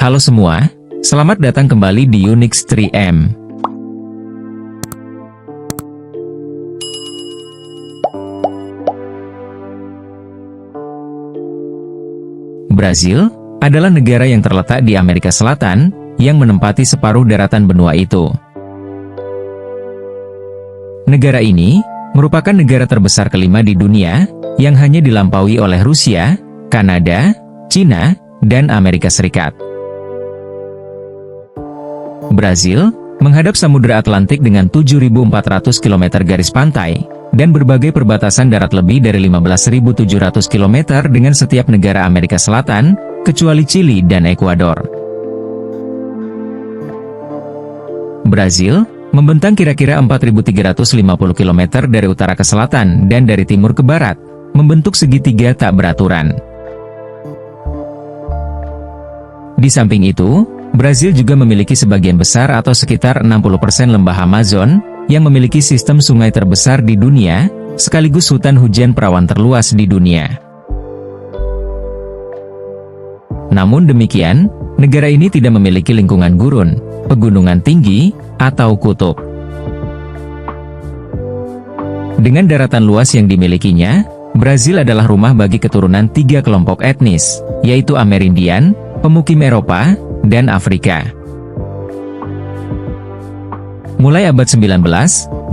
Halo semua, selamat datang kembali di Unix 3M. Brazil adalah negara yang terletak di Amerika Selatan, yang menempati separuh daratan benua itu. Negara ini merupakan negara terbesar kelima di dunia, yang hanya dilampaui oleh Rusia, Kanada, Cina, dan Amerika Serikat. Brazil menghadap Samudra Atlantik dengan 7.400 km garis pantai, dan berbagai perbatasan darat lebih dari 15.700 km dengan setiap negara Amerika Selatan, kecuali Chili dan Ekuador. Brazil membentang kira-kira 4.350 km dari utara ke selatan dan dari timur ke barat, membentuk segitiga tak beraturan. Di samping itu, Brazil juga memiliki sebagian besar atau sekitar 60% lembah Amazon, yang memiliki sistem sungai terbesar di dunia, sekaligus hutan hujan perawan terluas di dunia. Namun demikian, negara ini tidak memiliki lingkungan gurun, pegunungan tinggi, atau kutub. Dengan daratan luas yang dimilikinya, Brazil adalah rumah bagi keturunan 3 kelompok etnis, yaitu Amerindian, pemukim Eropa, dan Afrika. Mulai abad 19,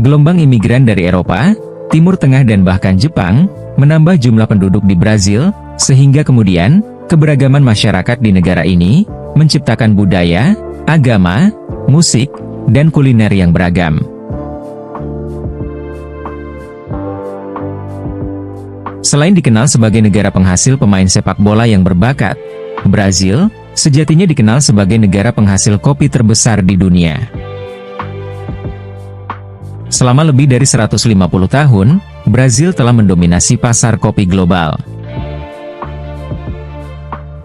gelombang imigran dari Eropa, Timur Tengah dan bahkan Jepang, menambah jumlah penduduk di Brazil, sehingga kemudian, keberagaman masyarakat di negara ini, menciptakan budaya, agama, musik, dan kuliner yang beragam. Selain dikenal sebagai negara penghasil pemain sepak bola yang berbakat, Brazil sejatinya dikenal sebagai negara penghasil kopi terbesar di dunia. Selama lebih dari 150 tahun, Brazil telah mendominasi pasar kopi global.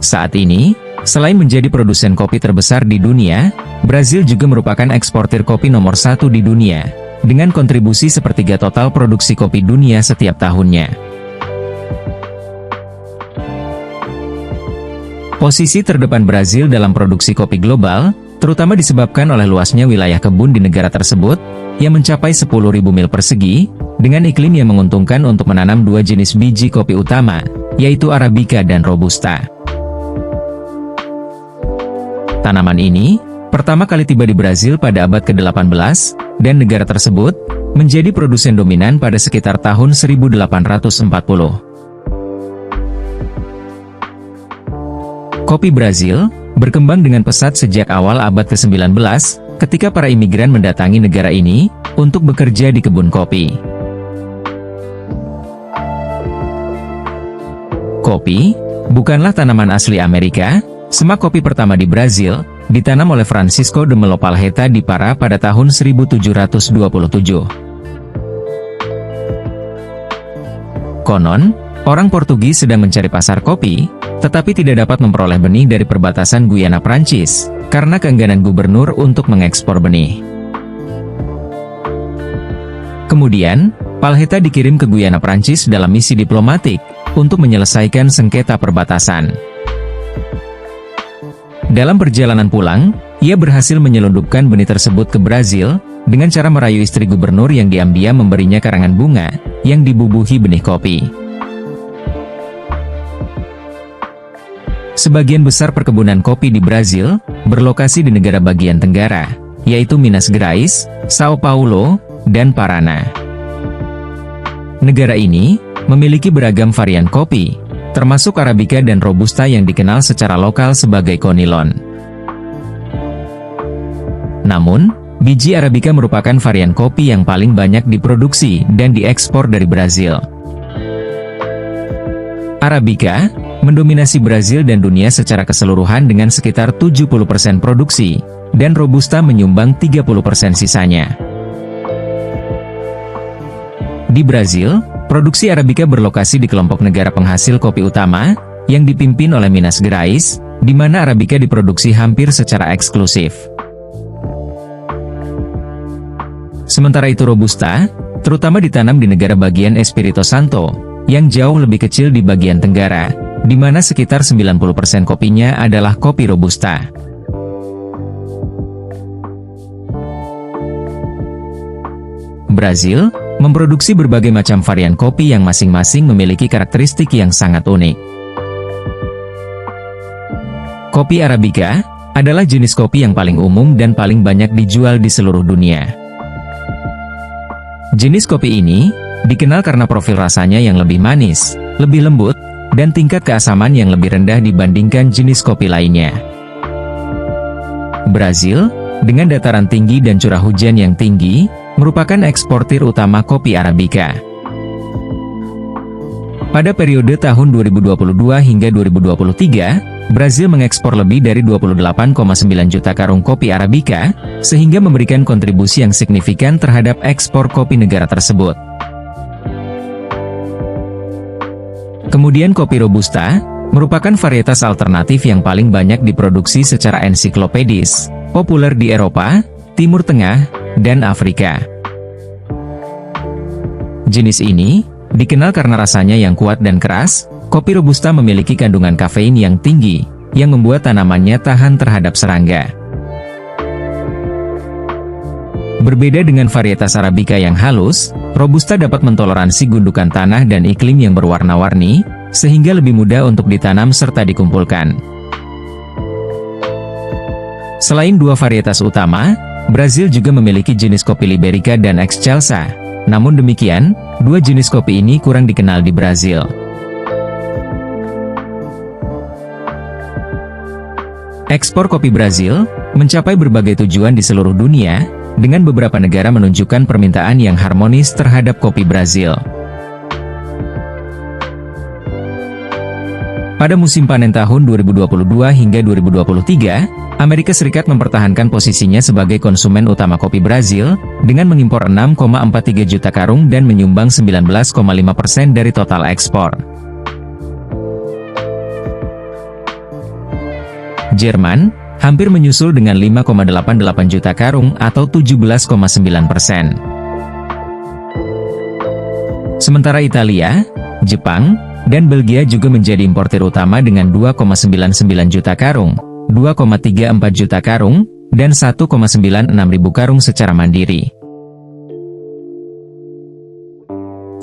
Saat ini, selain menjadi produsen kopi terbesar di dunia, Brazil juga merupakan eksportir kopi nomor 1 di dunia, dengan kontribusi sepertiga total produksi kopi dunia setiap tahunnya. Posisi terdepan Brazil dalam produksi kopi global, terutama disebabkan oleh luasnya wilayah kebun di negara tersebut, yang mencapai 10.000 mil persegi, dengan iklim yang menguntungkan untuk menanam 2 jenis biji kopi utama, yaitu Arabica dan Robusta. Tanaman ini, pertama kali tiba di Brazil pada abad ke-18, dan negara tersebut, menjadi produsen dominan pada sekitar tahun 1840. Kopi Brazil berkembang dengan pesat sejak awal abad ke-19, ketika para imigran mendatangi negara ini untuk bekerja di kebun kopi. Kopi bukanlah tanaman asli Amerika. Semak kopi pertama di Brazil ditanam oleh Francisco de Melo Palheta di Pará pada tahun 1727. Konon, orang Portugis sedang mencari pasar kopi, tetapi tidak dapat memperoleh benih dari perbatasan Guyana Prancis, karena keengganan gubernur untuk mengekspor benih. Kemudian, Palheta dikirim ke Guyana Prancis dalam misi diplomatik, untuk menyelesaikan sengketa perbatasan. Dalam perjalanan pulang, ia berhasil menyelundupkan benih tersebut ke Brazil, dengan cara merayu istri gubernur yang diam-diam memberinya karangan bunga, yang dibubuhi benih kopi. Sebagian besar perkebunan kopi di Brazil, berlokasi di negara bagian tenggara, yaitu Minas Gerais, São Paulo, dan Paraná. Negara ini, memiliki beragam varian kopi, termasuk Arabica dan Robusta yang dikenal secara lokal sebagai Conilon. Namun, biji Arabica merupakan varian kopi yang paling banyak diproduksi dan diekspor dari Brazil. Arabica mendominasi Brazil dan dunia secara keseluruhan dengan sekitar 70% produksi, dan Robusta menyumbang 30% sisanya. Di Brazil, produksi Arabica berlokasi di kelompok negara penghasil kopi utama, yang dipimpin oleh Minas Gerais, di mana Arabica diproduksi hampir secara eksklusif. Sementara itu Robusta, terutama ditanam di negara bagian Espírito Santo, yang jauh lebih kecil di bagian tenggara, di mana sekitar 90% kopinya adalah kopi Robusta. Brazil memproduksi berbagai macam varian kopi yang masing-masing memiliki karakteristik yang sangat unik. Kopi Arabica adalah jenis kopi yang paling umum dan paling banyak dijual di seluruh dunia. Jenis kopi ini dikenal karena profil rasanya yang lebih manis, lebih lembut, dan tingkat keasaman yang lebih rendah dibandingkan jenis kopi lainnya. Brazil, dengan dataran tinggi dan curah hujan yang tinggi, merupakan eksportir utama kopi Arabica. Pada periode tahun 2022 hingga 2023, Brazil mengekspor lebih dari 28,9 juta karung kopi Arabica, sehingga memberikan kontribusi yang signifikan terhadap ekspor kopi negara tersebut. Kemudian kopi Robusta, merupakan varietas alternatif yang paling banyak diproduksi secara ensiklopedis, populer di Eropa, Timur Tengah, dan Afrika. Jenis ini dikenal karena rasanya yang kuat dan keras. Kopi Robusta memiliki kandungan kafein yang tinggi, yang membuat tanamannya tahan terhadap serangga. Berbeda dengan varietas Arabica yang halus, Robusta dapat mentoleransi gundukan tanah dan iklim yang berwarna-warni, sehingga lebih mudah untuk ditanam serta dikumpulkan. Selain dua varietas utama, Brazil juga memiliki jenis kopi Liberica dan Excelsa. Namun demikian, dua jenis kopi ini kurang dikenal di Brazil. Ekspor kopi Brazil mencapai berbagai tujuan di seluruh dunia, dengan beberapa negara menunjukkan permintaan yang harmonis terhadap kopi Brazil. Pada musim panen tahun 2022 hingga 2023, Amerika Serikat mempertahankan posisinya sebagai konsumen utama kopi Brazil, dengan mengimpor 6,43 juta karung dan menyumbang 19,5% dari total ekspor. Jerman hampir menyusul dengan 5,88 juta karung atau 17,9%. Sementara Italia, Jepang, dan Belgia juga menjadi importir utama dengan 2,99 juta karung, 2,34 juta karung, dan 1,96 ribu karung secara mandiri.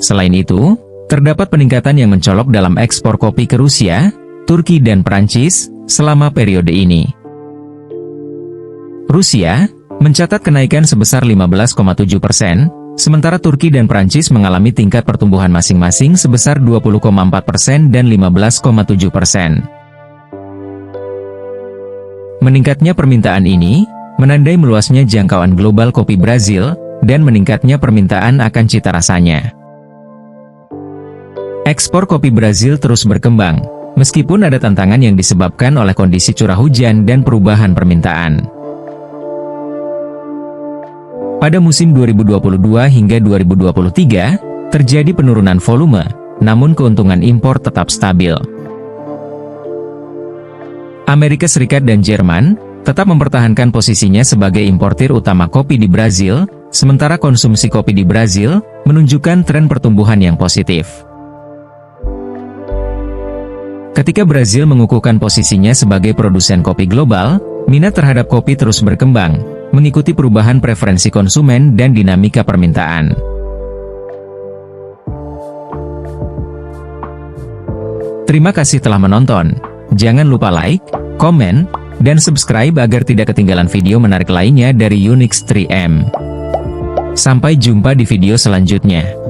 Selain itu, terdapat peningkatan yang mencolok dalam ekspor kopi ke Rusia, Turki dan Prancis selama periode ini. Rusia mencatat kenaikan sebesar 15,7%, sementara Turki dan Prancis mengalami tingkat pertumbuhan masing-masing sebesar 20,4% dan 15,7%. Meningkatnya permintaan ini menandai meluasnya jangkauan global kopi Brazil dan meningkatnya permintaan akan cita rasanya. Ekspor kopi Brazil terus berkembang, meskipun ada tantangan yang disebabkan oleh kondisi curah hujan dan perubahan permintaan. Pada musim 2022 hingga 2023, terjadi penurunan volume, namun keuntungan impor tetap stabil. Amerika Serikat dan Jerman tetap mempertahankan posisinya sebagai importir utama kopi di Brazil, sementara konsumsi kopi di Brazil menunjukkan tren pertumbuhan yang positif. Ketika Brazil mengukuhkan posisinya sebagai produsen kopi global, minat terhadap kopi terus berkembang, mengikuti perubahan preferensi konsumen dan dinamika permintaan. Terima kasih telah menonton. Jangan lupa like, komen, dan subscribe agar tidak ketinggalan video menarik lainnya dari Unix 3M. Sampai jumpa di video selanjutnya.